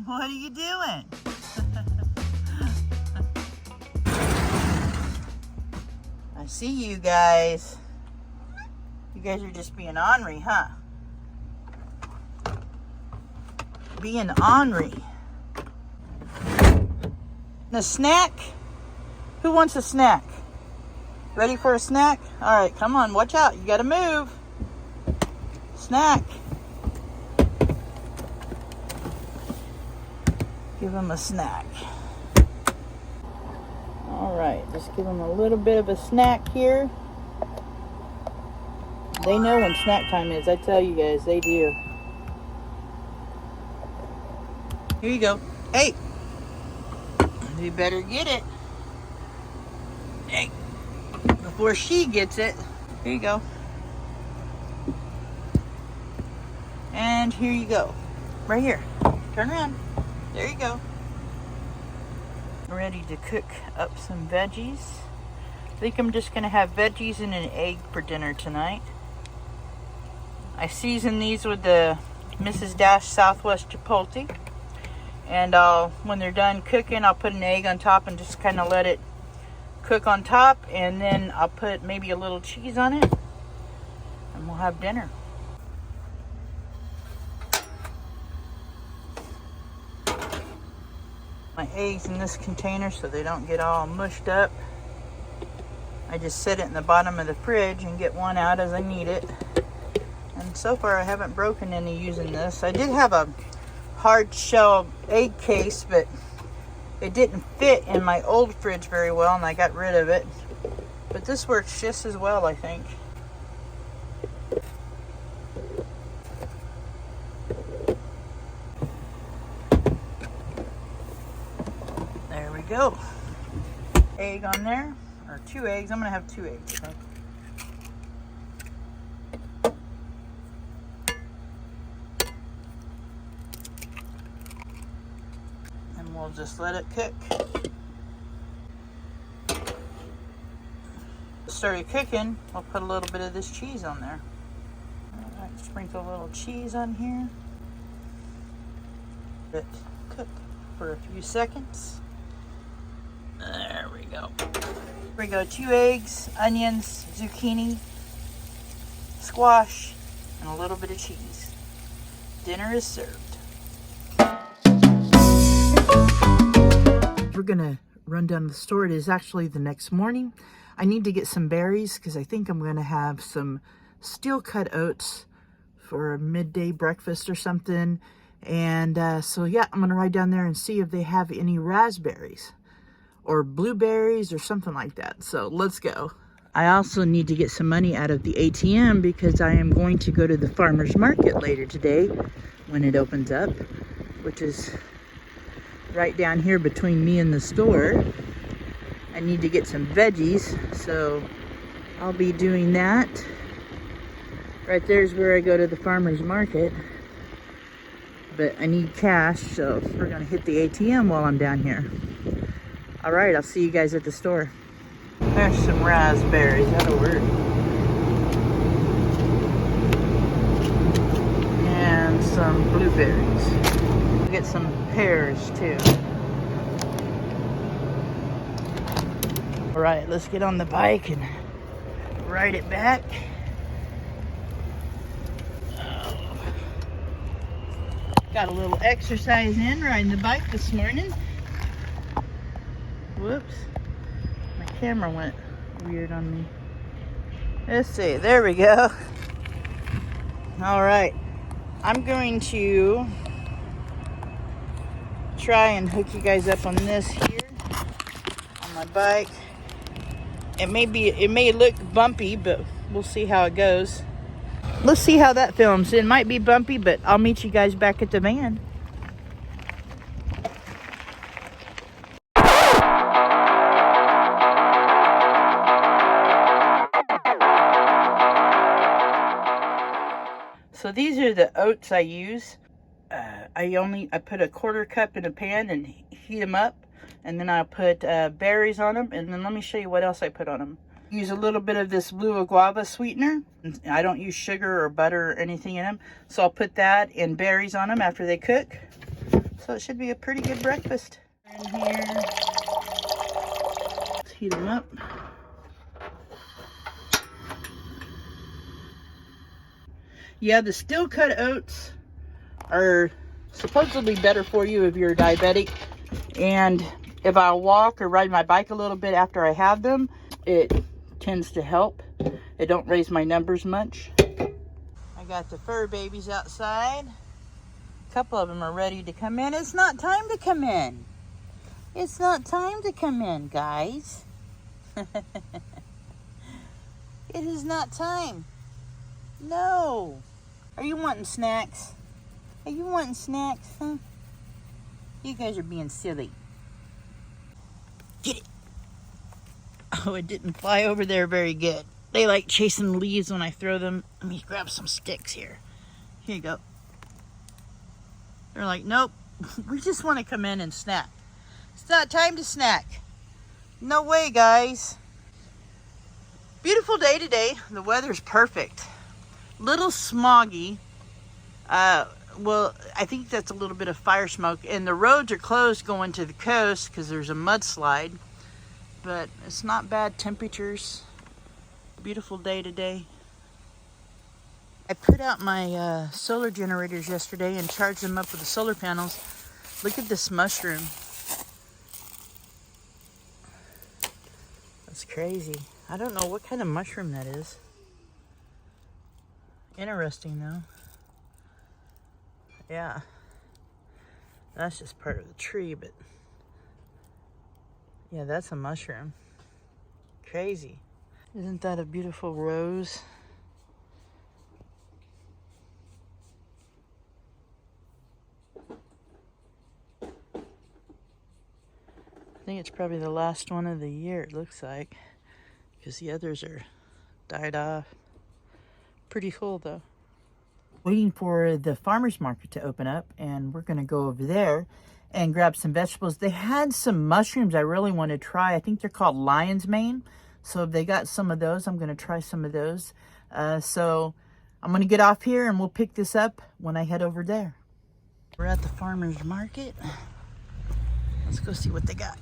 What are you doing? I see you guys. You guys are just being ornery, huh? Being ornery. A snack? Who wants a snack? Ready for a snack? All right, come on, watch out. You gotta move. Snack. Give them a snack. All right, just give them a little bit of a snack here. They know when snack time is. I tell you guys, they do. Here you go. Hey, you better get it. Hey, before she gets it. Here you go. And here you go. Right here. Turn around. There you go. Ready to cook up some veggies. I think I'm just gonna have veggies and an egg for dinner tonight. I season these with the Mrs. Dash Southwest Chipotle. And when they're done cooking, I'll put an egg on top and just kind of let it cook on top. And then I'll put maybe a little cheese on it. And we'll have dinner. My eggs in this container so they don't get all mushed up. I just set it in the bottom of the fridge and get one out as I need it. And so far I haven't broken any using this. I did have a hard shell egg case, but it didn't fit in my old fridge very well and I got rid of it. But this works just as well, I think. There we go. Egg on there, or 2 eggs. I'm gonna have 2 eggs. Okay? And we'll just let it cook. Started cooking, we'll put a little bit of this cheese on there. All right, sprinkle a little cheese on here. Let it cook for a few seconds. There we go. Here we go, 2 eggs, onions, zucchini, squash, and a little bit of cheese. Dinner is served. We're gonna run down to the store. It is actually the next morning. I need to get some berries because I think I'm gonna have some steel cut oats for a midday breakfast or something. And so yeah, I'm gonna ride down there and see if they have any raspberries or blueberries or something like that. So let's go. I also need to get some money out of the ATM because I am going to go to the farmer's market later today when it opens up, which is right down here between me and the store. I need to get some veggies, so I'll be doing that. Right there's where I go to the farmer's market. But I need cash, so we're gonna hit the ATM while I'm down here. All right, I'll see you guys at the store. There's some raspberries, that'll work. And some blueberries. We'll get some pears too. All right, let's get on the bike and ride it back. Got a little exercise in riding the bike this morning. Whoops. My camera went weird on me. Let's see. There we go. All right. I'm going to try and hook you guys up on this here on my bike. It may look bumpy, but we'll see how it goes. Let's see how that films. It might be bumpy, but I'll meet you guys back at the van. So these are the oats I use. I put a 1/4 cup in a pan and heat them up. And then I'll put berries on them. And then let me show you what else I put on them. Use a little bit of this blue guava sweetener. I don't use sugar or butter or anything in them. So I'll put that and berries on them after they cook. So it should be a pretty good breakfast. In here, let's heat them up. Yeah, the steel cut oats are supposedly better for you if you're diabetic. And if I walk or ride my bike a little bit after I have them, it tends to help. It don't raise my numbers much. I got the fur babies outside. A couple of them are ready to come in. It's not time to come in. It's not time to come in, guys. It is not time. No. Are you wanting snacks? Are you wanting snacks, huh? You guys are being silly. Get it. Oh, it didn't fly over there very good. They like chasing leaves when I throw them. Let me grab some sticks here. Here you go. They're like, nope, we just want to come in and snack. It's not time to snack. No way, guys. Beautiful day today. The weather's perfect. Little smoggy. Well, I think that's a little bit of fire smoke. And the roads are closed going to the coast because there's a mudslide. But it's not bad temperatures. Beautiful day today. I put out my solar generators yesterday and charged them up with the solar panels. Look at this mushroom. That's crazy. I don't know what kind of mushroom that is. Interesting though. Yeah. That's just part of the tree, but yeah, that's a mushroom. Crazy. Isn't that a beautiful rose? I think it's probably the last one of the year, it looks like, because the others are died off. Pretty cool though. Waiting for the farmer's market to open up, and we're going to go over there and grab some vegetables. They had some mushrooms I really want to try. I think they're called lion's mane. So if they got some of those, I'm going to try some of those. So I'm going to get off here and we'll pick this up when I head over there. We're at the farmer's market. Let's go see what they got.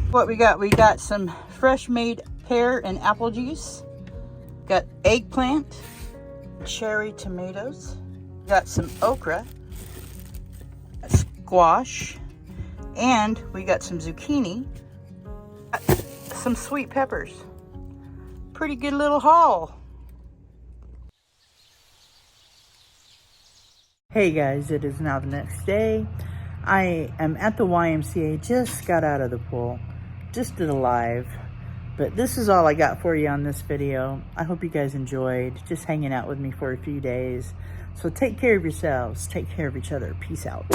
What we got? We got some fresh made pear and apple juice. Got eggplant, cherry tomatoes. Got some okra, squash, and we got some zucchini. Got some sweet peppers. Pretty good little haul. Hey guys, it is now the next day. I am at the YMCA, just got out of the pool. Just did a live, but this is all I got for you on this video. I hope you guys enjoyed just hanging out with me for a few days. So take care of yourselves, take care of each other. Peace out.